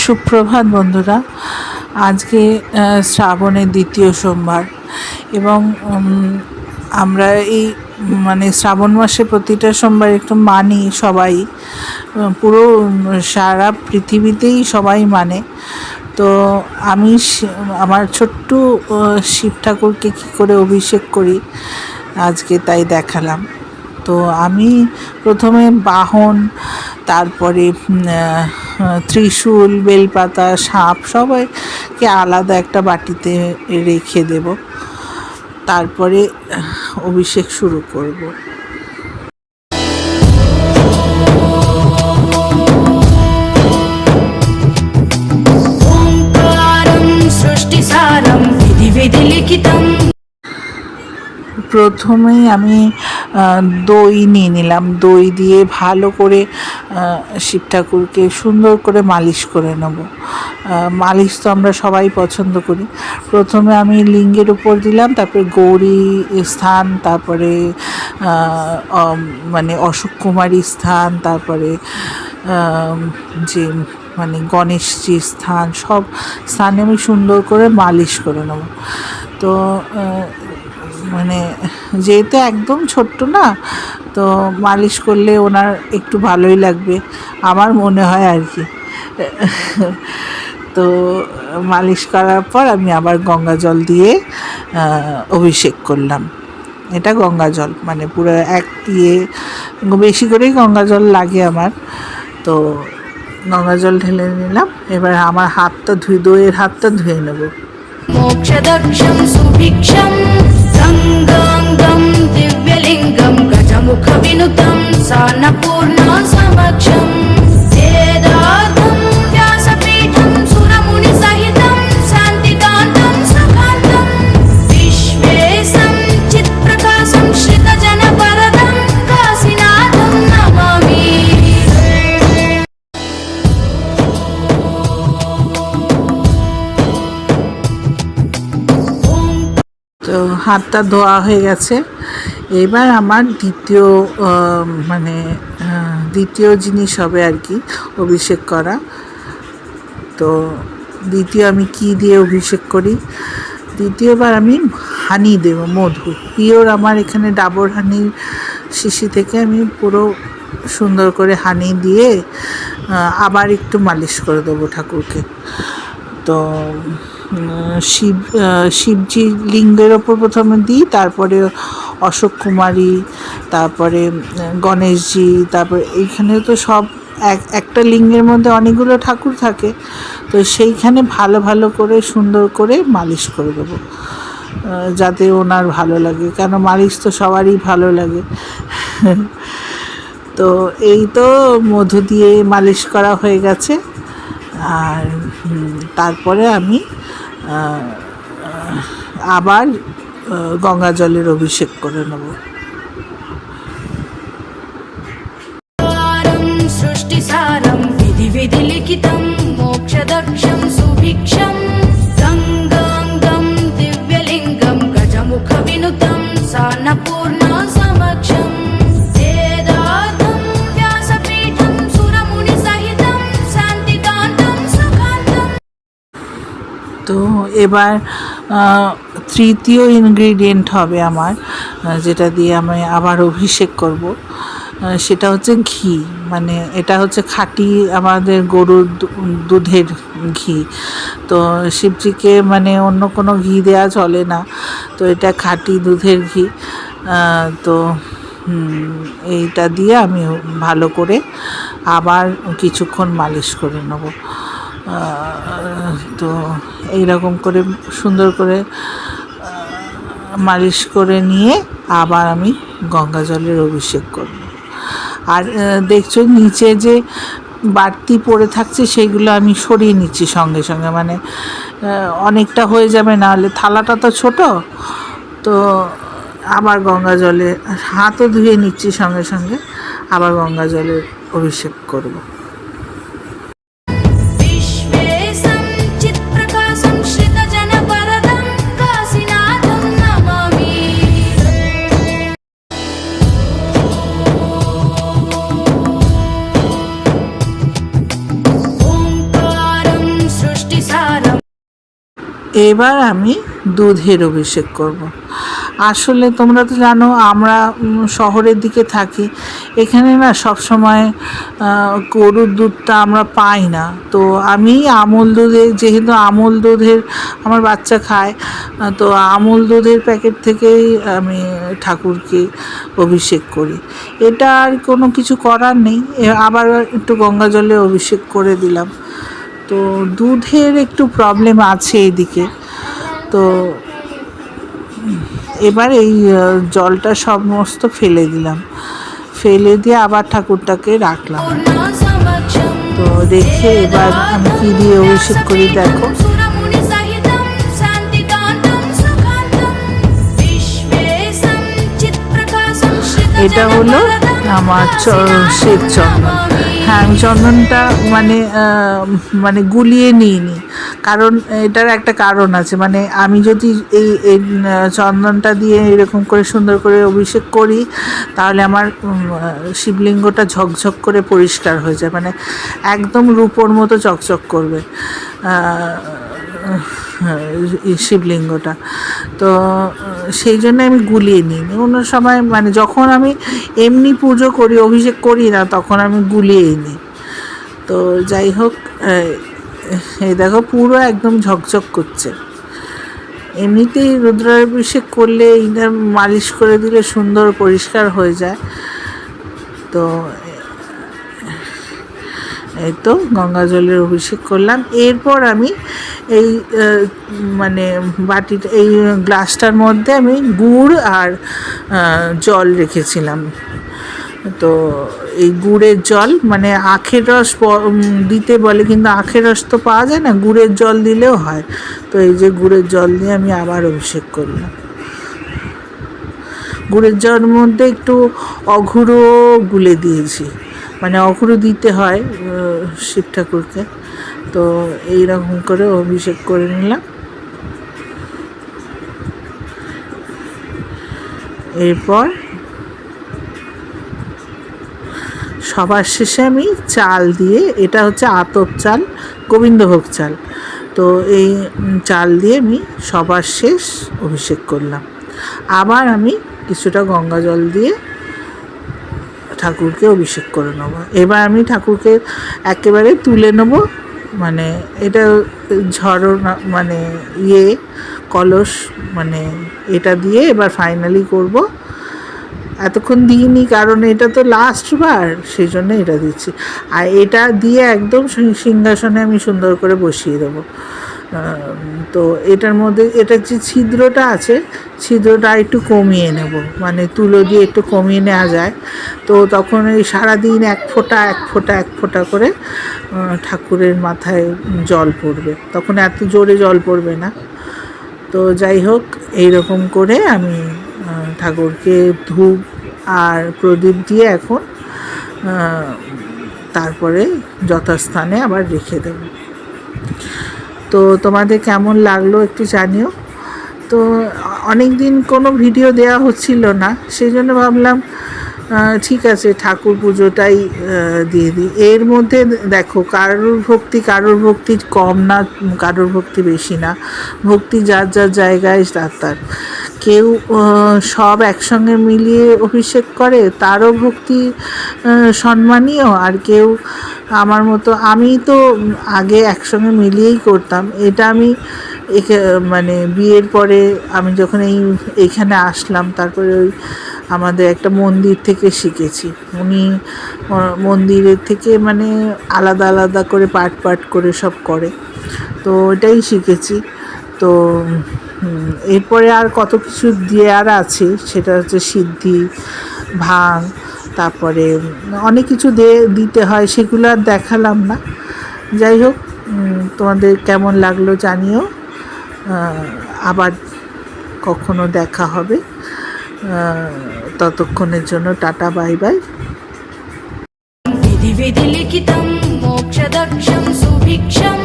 সুপ্রভাত বন্ধুরা। আজকে শ্রাবণের দ্বিতীয় সোমবার এবং আমরা এই শ্রাবণ মাসে প্রতিটা সোমবার একটু মানি সবাই, পুরো সারা পৃথিবীতেই সবাই মানে। তো আমি আমার ছোট্ট শিব ঠাকুরকে কী করে অভিষেক করি আজকে তাই দেখালাম। তো আমি প্রথমে বাহন, তারপরে ত্রিশূল, বেলপাতা, সাপ সবাইকে আলাদা একটা বাটিতে রেখে দেব, তারপরে অভিষেক শুরু করব। প্রথমেই আমি দই নিয়ে নিলাম। দই দিয়ে ভালো করে শিব ঠাকুরকে সুন্দর করে মালিশ করে নেব। মালিশ তো আমরা সবাই পছন্দ করি। প্রথমে আমি লিঙ্গের উপর দিলাম, তারপরে গৌরী স্থান, তারপরে অশোক কুমারী স্থান, তারপরে যে গণেশজির স্থান, সব স্থানে আমি সুন্দর করে মালিশ করে নেব। তো যেহেতু একদম ছোট্ট না, তো মালিশ করলে ওনার একটু ভালোই লাগবে আমার মনে হয় আর কি। তো মালিশ করার পর আমি আবার গঙ্গা জল দিয়ে অভিষেক করলাম। এটা গঙ্গা জল, পুরো বেশি করেই গঙ্গা জল লাগে আমার। তো গঙ্গা জল ঢেলে নিলাম। এবার আমার দইয়ের হাতটা ধুয়ে নেব। मोक्षदक्षं सुभिक्षं गङ्गाङ्गं दिव्यलिङ्गं गजमुखविनुतं सान्नपूर्णासमक्षं वेदार्थं व्यासपीठं सुरमुनिसहितं शान्तिकान्तं सुखान्तं विश्वेशं चित्प्रकाशं श्रितजनवरदं काशीनाथं नमामि। তো হাতটা ধোয়া হয়ে গেছে। এবার আমার দ্বিতীয় জিনিস হবে আর কি, অভিষেক করা। তো দ্বিতীয় আমি কি দিয়ে অভিষেক করি? দ্বিতীয়বার আমি হানি দেব, মধু পিওর। আমার এখানে ডাবর হানির শিশি থেকে আমি পুরো সুন্দর করে হানি দিয়ে আবার একটু মালিশ করে দেবো ঠাকুরকে। তো শিবজি লিঙ্গের ওপর প্রথমে দিই, তারপরে অশোক কুমারী, তারপরে গণেশজি, তারপরে এইখানে তো সব একটা লিঙ্গের মধ্যে অনেকগুলো ঠাকুর থাকে। তো সেইখানে ভালো ভালো করে সুন্দর করে মালিশ করে দেবো, যাতে ওনার ভালো লাগে, কেন মালিশ তো সবারই ভালো লাগে। তো এই তো মধু দিয়ে মালিশ করা হয়ে গেছে। আর তারপরে আমি আবার গঙ্গা জলের অভিষেক করে নেব। सृष्टिसारं विधिलिखितं मोक्षदक्षं सुभिक्षं गङ्गाङ्गं दिव्यलिङ्गं गजमुखविनुतं सान्नपूर्णासमक्षं वेदार्थं व्यासपीठं सुरमुनिसहितं शान्तिकान्तं सुखान्तं। তো এবার তৃতীয় ইনগ্রিডিয়েন্ট হবে আমার, যেটা দিয়ে আমি আবার অভিষেক করব, সেটা হচ্ছে ঘি। এটা হচ্ছে খাঁটি আমাদের গরুর দুধের ঘি। তো শিবজিকে অন্য কোনো ঘি দেওয়া চলে না, তো এটা খাঁটি দুধের ঘি। তো এইটা দিয়ে আমি ভালো করে আবার কিছুক্ষণ মালিশ করে নেব। তো এইরকম করে সুন্দর করে মালিশ করে নিয়ে আবার আমি গঙ্গা জলের অভিষেক করব। আর দেখছো নিচে যে বাড়তি পড়ে থাকছে সেইগুলো আমি সরিয়ে নিচ্ছি সঙ্গে সঙ্গে, অনেকটা হয়ে যাবে, না হলে থালাটা তো ছোট। তো আবার গঙ্গা জলে হাতও ধুয়ে নিচ্ছি সঙ্গে সঙ্গে, আবার গঙ্গা জলের অভিষেক করব। এবার আমি দুধের অভিষেক করব। আসলে তোমরা তো জানো আমরা শহরের দিকে থাকি, এখানে না সব সময় গরুর দুধটা আমরা পাই না। তো আমি আমুল দুধে, যেহেতু আমুল দুধের আমার বাচ্চা খায়, তো আমুল দুধের প্যাকেট থেকেই আমি ঠাকুরকে অভিষেক করি। এটা আর কোনো কিছু করার নেই, আবার একটু গঙ্গা জলে অভিষেক করে দিলাম। তো দুধের একটু প্রবলেম আছে এদিকে। তো এবার এই জলটা সমস্ত ফেলে দিলাম, ফেলে দিয়ে আবার ঠাকুরটাকে রাখলাম। তো রেখে এবার আমি কী দিয়ে অভিষেক করি দেখো। এটা হলো আমার শ্বেত চন্দন। হ্যাঁ, আমি চন্দনটা মানে গুলিয়ে নিইনি, কারণ এটার একটা কারণ আছে। মানে আমি যদি এই চন্দনটা দিয়ে এরকম করে সুন্দর করে অভিষেক করি, তাহলে আমার শিবলিঙ্গটা ঝকঝক করে পরিষ্কার হয়ে যায়, মানে একদম রূপোর মতো চকচক করবে শিবলিঙ্গটা। তো সেই জন্য আমি গুলিয়ে নিই। অন্য সময় মানে যখন আমি এমনি পুজো করি, অভিষেক করি না, তখন আমি গুলিয়েই নিই। তো যাই হোক, এই দেখো পুরো একদম ঝকঝক করছে। এমনিতেই রুদ্রাভিষেক করলে এইটা মালিশ করে দিলে সুন্দর পরিষ্কার হয়ে যায়। তো এই তো গঙ্গা জলের অভিষেক করলাম। এরপর আমি এই মানে বাটিটা, এই গ্লাসটার মধ্যে আমি গুড় আর জল রেখেছিলাম। তো এই গুড়ের জল, মানে আখের রস দিতে বলে, কিন্তু আখের রস তো পাওয়া যায় না, গুড়ের জল দিলেও হয়। তো এই যে গুড়ের জল দিয়ে আমি আবার অভিষেক করলাম। গুড়ের জলের মধ্যে একটু অঘুরও গুলে দিয়েছি, মানে অঘুরও দিতে হয় শিব ঠাকুরকে। তো এইরকম করে অভিষেক করে নিলাম। এরপর সবার শেষে আমি চাল দিয়ে, এটা হচ্ছে আতপ চাল, গোবিন্দভোগ চাল, তো এই চাল দিয়ে আমি সবার শেষ অভিষেক করলাম। আবার আমি কিছুটা গঙ্গা জল দিয়ে ঠাকুরকে অভিষেক করে নেবো। এবার আমি ঠাকুরকে একেবারে তুলে নেবো, মানে এটা ঝরনা মানে কলস, মানে এটা দিয়ে এবার ফাইনালি করব। এতক্ষণ দিইনি কারণ এটা তো লাস্ট বার, সেই জন্য এটা দিচ্ছি। আর এটা দিয়ে একদম সিংহাসনে আমি সুন্দর করে বসিয়ে দেবো। তো এটার মধ্যে এটা যে ছিদ্রটা আছে, ছিদ্রটা একটু কমিয়ে নেব, মানে তুলো দিয়ে একটু কমিয়ে নেওয়া যায়। তো তখন এই সারাদিন এক ফোঁটা করে ঠাকুরের মাথায় জল পড়বে, তখন এত জোরে জল পড়বে না। তো যাই হোক, এইরকম করে আমি ঠাকুরকে ধূপ আর প্রদীপ দিয়ে এখন তারপরে যথাস্থানে আবার রেখে দেব। তো তোমাদের কেমন লাগলো একটু জানিও। তো অনেক দিন কোনো ভিডিও দেওয়া হচ্ছিল না, সেই জন্য ভাবলাম ঠিক আছে ঠাকুর পুজোটাই দিয়ে দিই। এর মধ্যে দেখো কারোর ভক্তি কম না, কারোর ভক্তি বেশি না, ভক্তি যার যার জায়গায় তার। কেউ সব একসঙ্গে মিলিয়ে অভিষেক করে, তারও ভক্তি সম্মানীয়। আর কেউ আমার মতো, আমি তো আগে একসঙ্গে মিলিয়েই করতাম। এটা আমি মানে বিয়ের পরে আমি যখন এইখানে আসলাম, তারপরে ওই আমাদের একটা মন্দির থেকে শিখেছি। উনি মন্দিরের থেকে মানে আলাদা করে পাট করে সব করে, তো ওটাই শিখেছি। তো এরপরে আর কত কিছু দেওয়ার আছে, সেটা হচ্ছে সিদ্ধি, ভাং, তারপরে অনেক কিছু দিতে হয়, সেগুলো আর দেখালাম না। যাই হোক, তোমাদের কেমন লাগলো জানিও। আবার কখনো দেখা হবে, ততক্ষণের জন্য টাটা, বাই বাই। विधि विधि लिखितं मोक्षदक्षं सुभिक्षं